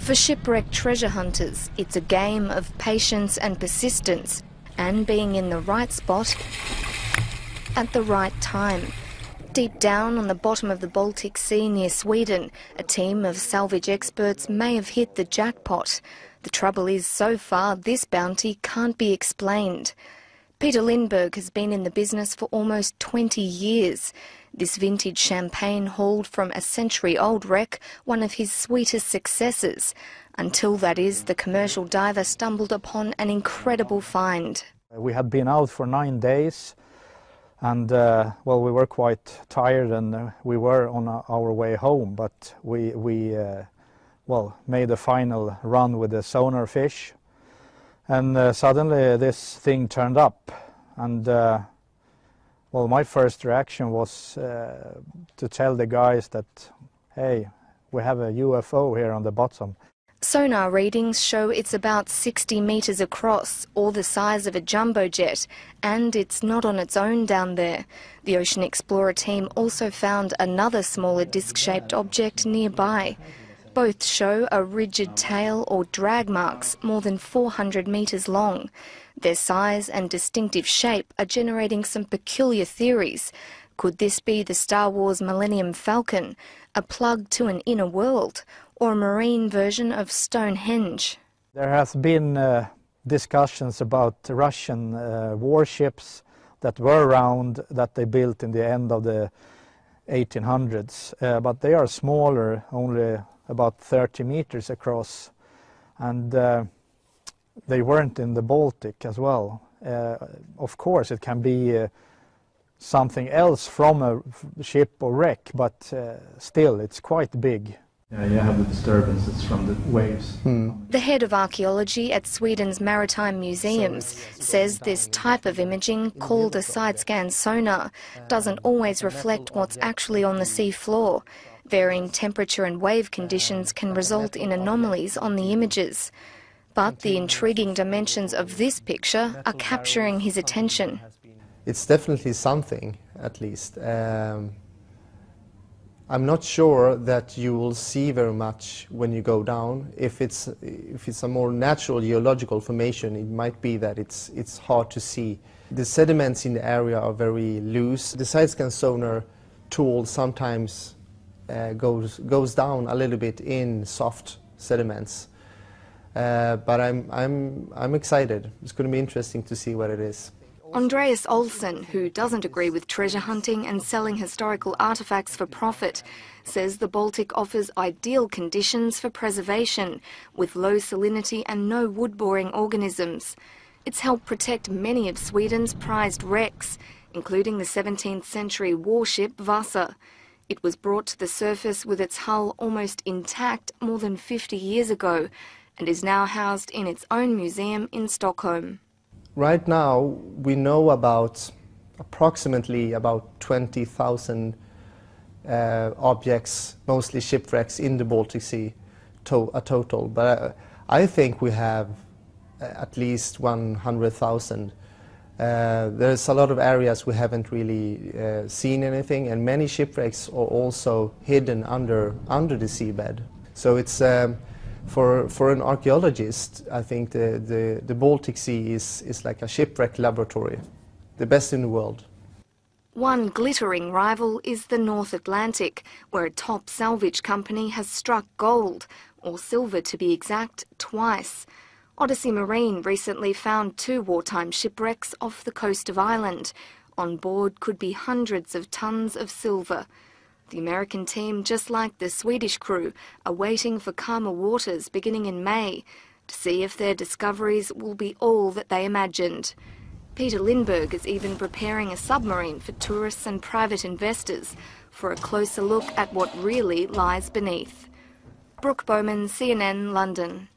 For shipwrecked treasure hunters, it's a game of patience and persistence, and being in the right spot at the right time. Deep down on the bottom of the Baltic Sea near Sweden, a team of salvage experts may have hit the jackpot. The trouble is, so far, this bounty can't be explained. Peter Lindberg has been in the business for almost 20 years. This vintage champagne hauled from a century-old wreck, one of his sweetest successes. Until, that is, the commercial diver stumbled upon an incredible find. We had been out for 9 days, and well, we were quite tired, and we were on our way home, but we made a final run with the sonar fish, and suddenly this thing turned up, and well, my first reaction was to tell the guys that, hey, we have a UFO here on the bottom. Sonar readings show it's about 60 metres across, or the size of a jumbo jet, and it's not on its own down there. The Ocean Explorer team also found another smaller disc-shaped object nearby. Both show a rigid tail or drag marks more than 400 metres long. Their size and distinctive shape are generating some peculiar theories. Could this be the Star Wars Millennium Falcon, a plug to an inner world, or a marine version of Stonehenge? There has been discussions about Russian warships that were around, that they built in the end of the 1800s, but they are smaller, only about 30 meters across, and they weren't in the Baltic as well. Of course, it can be something else from a ship or wreck, but still, it's quite big. Yeah, you have the disturbances from the waves. The head of archaeology at Sweden's Maritime Museums says this type of imaging, called a side-scan sonar, doesn't always reflect what's actually on the sea floor. Varying temperature and wave conditions can result in anomalies on the images. But the intriguing dimensions of this picture are capturing his attention. It's definitely something, at least. I'm not sure that you will see very much when you go down. If it's a more natural geological formation, it might be that it's hard to see. The sediments in the area are very loose. The side-scan sonar tool sometimes goes down a little bit in soft sediments. But I'm excited. It's going to be interesting to see what it is. Andreas Olsson, who doesn't agree with treasure hunting and selling historical artefacts for profit, says the Baltic offers ideal conditions for preservation, with low salinity and no wood-boring organisms. It's helped protect many of Sweden's prized wrecks, including the 17th century warship Vasa. It was brought to the surface with its hull almost intact more than 50 years ago, and is now housed in its own museum in Stockholm. Right now, we know about approximately about 20,000 objects, mostly shipwrecks, in the Baltic Sea, a total. But I think we have at least 100,000. There's a lot of areas we haven't really seen anything, and many shipwrecks are also hidden under the seabed. So it's for an archaeologist, I think the Baltic Sea is like a shipwreck laboratory, the best in the world. One glittering rival is the North Atlantic, where a top salvage company has struck gold, or silver to be exact, twice. Odyssey Marine recently found 2 wartime shipwrecks off the coast of Ireland. On board could be hundreds of tons of silver. The American team, just like the Swedish crew, are waiting for calmer waters beginning in May to see if their discoveries will be all that they imagined. Peter Lindberg is even preparing a submarine for tourists and private investors for a closer look at what really lies beneath. Brooke Bowman, CNN, London.